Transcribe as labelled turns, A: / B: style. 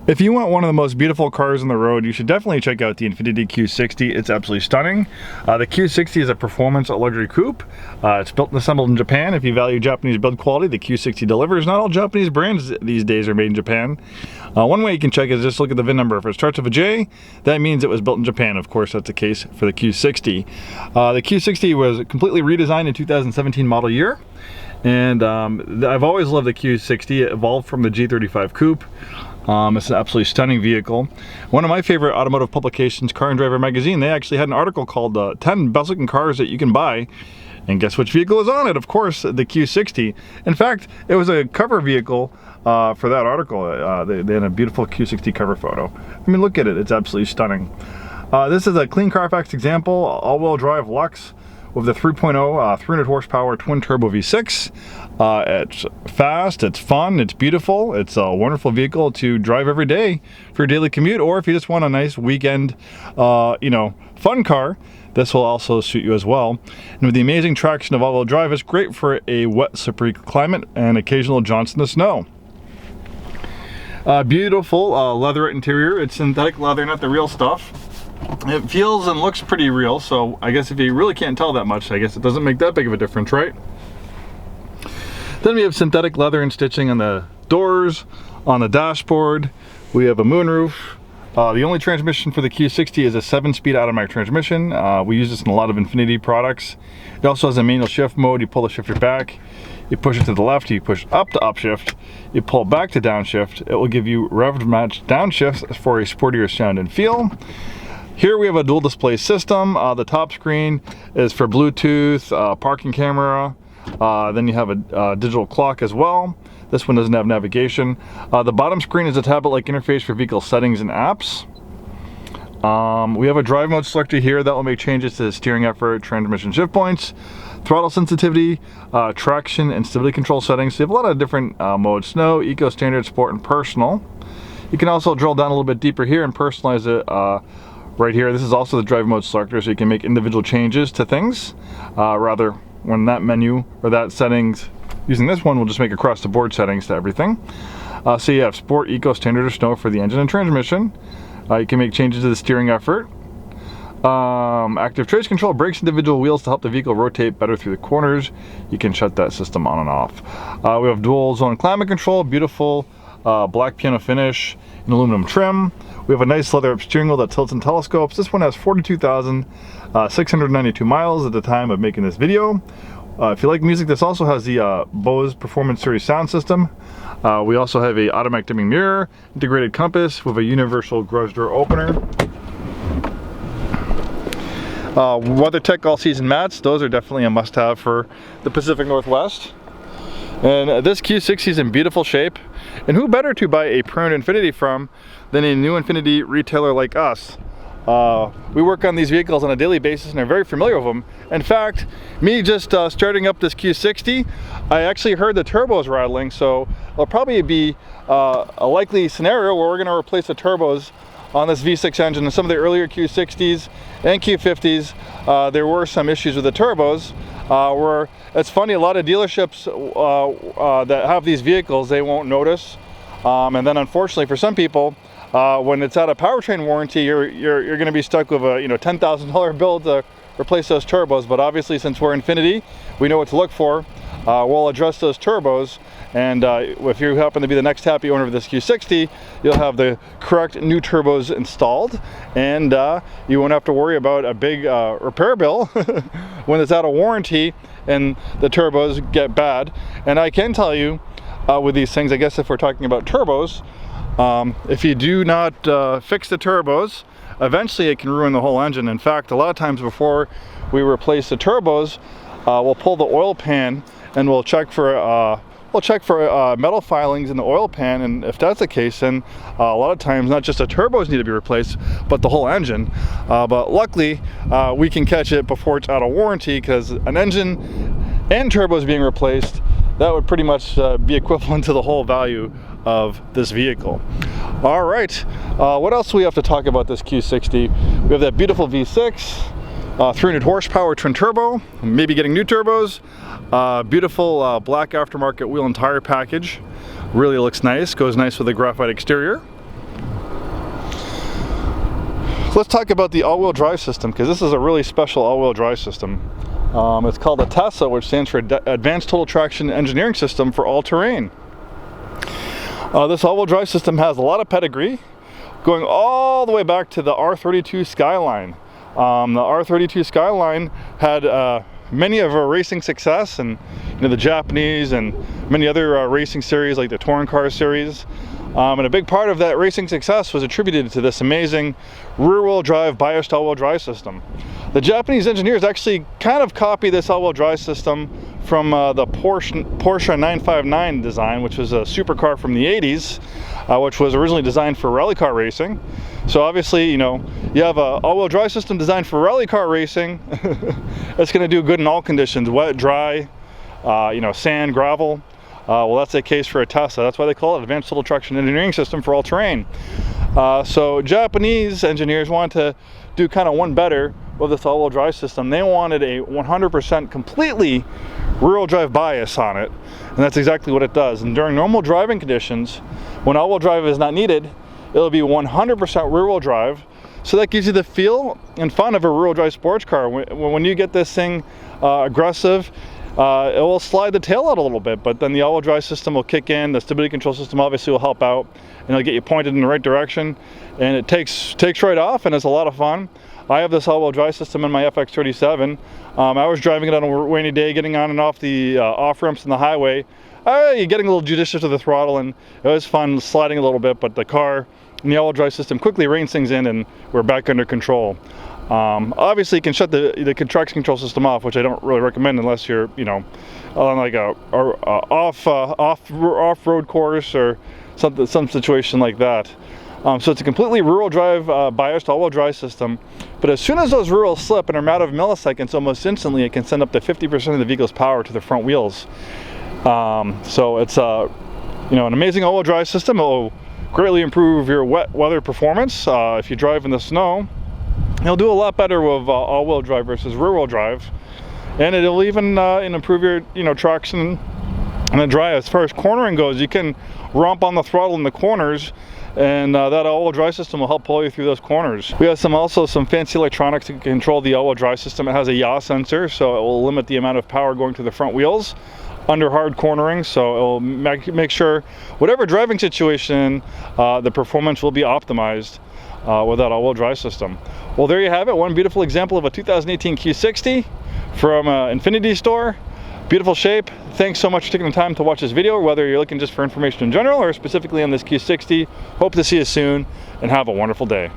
A: If you want one of the most beautiful cars on the road, you should definitely check out the Infiniti Q60. It's absolutely stunning. The Q60 is a performance luxury coupe. It's built and assembled in Japan. If you value Japanese build quality, the Q60 delivers. Not all Japanese brands these days are made in Japan. One way you can check is just look at the VIN number. If it starts with a J, that means it was built in Japan. Of course, that's the case for the Q60. The Q60 was completely redesigned in 2017 model year. And I've always loved the Q60. It evolved from the G35 coupe. It's an absolutely stunning vehicle. One of my favorite automotive publications, Car and Driver magazine, they actually had an article called 10 best looking cars that you can buy. And guess which vehicle is on it? Of course, the Q60. In fact, it was a cover vehicle for that article. They had a beautiful Q60 cover photo. I mean, look at it. It's absolutely stunning. This is a clean Carfax example, all-wheel drive LUXE with the 3.0 300 horsepower twin turbo V6. It's fast, it's fun, it's beautiful, it's a wonderful vehicle to drive every day for your daily commute, or if you just want a nice weekend, fun car, this will also suit you as well. And with the amazing traction of all-wheel drive, it's great for a wet, slippery climate and occasional jaunts in the snow. Beautiful leather interior. It's synthetic leather, not the real stuff. It feels and looks pretty real, so I guess if you really can't tell that much, I guess it doesn't make that big of a difference, right? Then we have synthetic leather and stitching on the doors, on the dashboard. We have a moonroof. The only transmission for the Q60 is a 7-speed automatic transmission. We use this in a lot of Infiniti products. It also has a manual shift mode. You pull the shifter back, you push it to the left, you push up to upshift, you pull back to downshift. It will give you rev match downshifts for a sportier sound and feel. Here we have a dual display system. The top screen is for Bluetooth, parking camera. Then you have a digital clock as well. This one doesn't have navigation. The bottom screen is a tablet-like interface for vehicle settings and apps. We have a drive mode selector here that will make changes to the steering effort, transmission shift points, throttle sensitivity, traction, and stability control settings. So you have a lot of different modes: snow, eco, standard, sport, and personal. You can also drill down a little bit deeper here and personalize it. Right here, this is also the drive mode selector, so you can make individual changes to things. Rather, when that menu or that settings, using this one, will just make across the board settings to everything. So you have sport, eco, standard, or snow for the engine and transmission. You can make changes to the steering effort. Active traction control brakes individual wheels to help the vehicle rotate better through the corners. You can shut that system on and off. We have dual zone climate control, beautiful black piano finish and aluminum trim. We have a nice leather steering wheel that tilts and telescopes. This one has 42,692 miles at the time of making this video. If you like music, this also has the Bose Performance Series sound system. We also have a automatic dimming mirror, integrated compass with a universal garage door opener. WeatherTech all-season mats, those are definitely a must-have for the Pacific Northwest. And this Q60 is in beautiful shape. And who better to buy a pre-owned Infiniti from than a new Infiniti retailer like us? We work on these vehicles on a daily basis and are very familiar with them. In fact, me just starting up this Q60, I actually heard the turbos rattling, so it'll probably be a likely scenario where we're going to replace the turbos on this V6 engine. In some of the earlier Q60s and Q50s, there were some issues with the turbos. Where it's funny, a lot of dealerships that have these vehicles, they won't notice, and then unfortunately for some people, when it's out of powertrain warranty, you're going to be stuck with a $10,000 bill to replace those turbos. But obviously, since we're Infiniti, we know what to look for. We'll address those turbos, and if you happen to be the next happy owner of this Q60, you'll have the correct new turbos installed, and you won't have to worry about a big repair bill when it's out of warranty and the turbos get bad. And I can tell you with these things, I guess if we're talking about turbos, if you do not fix the turbos, eventually it can ruin the whole engine. In fact, a lot of times before we replace the turbos, we'll pull the oil pan and we'll check for metal filings in the oil pan, and if that's the case, then a lot of times not just the turbos need to be replaced, but the whole engine. But luckily, we can catch it before it's out of warranty, because an engine and turbos being replaced, that would pretty much be equivalent to the whole value of this vehicle. All right, what else do we have to talk about this Q60? We have that beautiful V6. 300 horsepower twin turbo, maybe getting new turbos. Beautiful black aftermarket wheel and tire package. Really looks nice, goes nice with the graphite exterior. Let's talk about the all-wheel drive system, because this is a really special all-wheel drive system. It's called a TASA, which stands for Advanced Total Traction Engineering System for All Terrain. This all-wheel drive system has a lot of pedigree, going all the way back to the R32 Skyline. The R32 Skyline had many of our racing success, and the Japanese and many other racing series like the touring car series. And a big part of that racing success was attributed to this amazing rear-wheel drive biased all-wheel drive system. The Japanese engineers actually kind of copied this all-wheel drive system from the Porsche 959 design, which was a supercar from the 80s, which was originally designed for rally car racing. So obviously, you have a all-wheel drive system designed for rally car racing. It's going to do good in all conditions: wet, dry, sand, gravel. Well, that's the case for a TASA. That's why they call it Advanced Total Traction Engineering System for All Terrain. So Japanese engineers wanted to do kind of one better with this all-wheel drive system. They wanted a 100% completely rear-wheel drive bias on it, and that's exactly what it does. And during normal driving conditions, when all-wheel drive is not needed, it'll be 100% rear-wheel drive. So that gives you the feel and fun of a rear-wheel drive sports car. When you get this thing aggressive, it will slide the tail out a little bit, but then the all-wheel drive system will kick in. The stability control system obviously will help out, and it'll get you pointed in the right direction, and it takes right off, and it's a lot of fun. I have this all-wheel drive system in my FX37. I was driving it on a rainy day, getting on and off the off-ramps in the highway. You're getting a little judicious with the throttle, and it was fun sliding a little bit, but the car and the all-wheel drive system quickly reins things in, and we're back under control. Obviously you can shut the traction control system off, which I don't really recommend unless you're on like a off-road course or some situation like that. So it's a completely rear-wheel drive biased all-wheel drive system, but as soon as those rear wheels slip in a matter of milliseconds, almost instantly it can send up to 50% of the vehicle's power to the front wheels. So it's an amazing all-wheel drive system. It will greatly improve your wet weather performance. If you drive in the snow, it'll do a lot better with all-wheel drive versus rear-wheel drive, and it'll even improve your traction in the dry. As far as cornering goes, you can romp on the throttle in the corners, and that all-wheel drive system will help pull you through those corners. We have also some fancy electronics to control the all-wheel drive system. It has a yaw sensor, so it will limit the amount of power going to the front wheels under hard cornering, so it will make sure whatever driving situation, the performance will be optimized with that all-wheel drive system. Well, there you have it, one beautiful example of a 2018 Q60 from Infiniti store. Beautiful shape. Thanks so much for taking the time to watch this video, whether you're looking just for information in general or specifically on this Q60. Hope to see you soon, and have a wonderful day.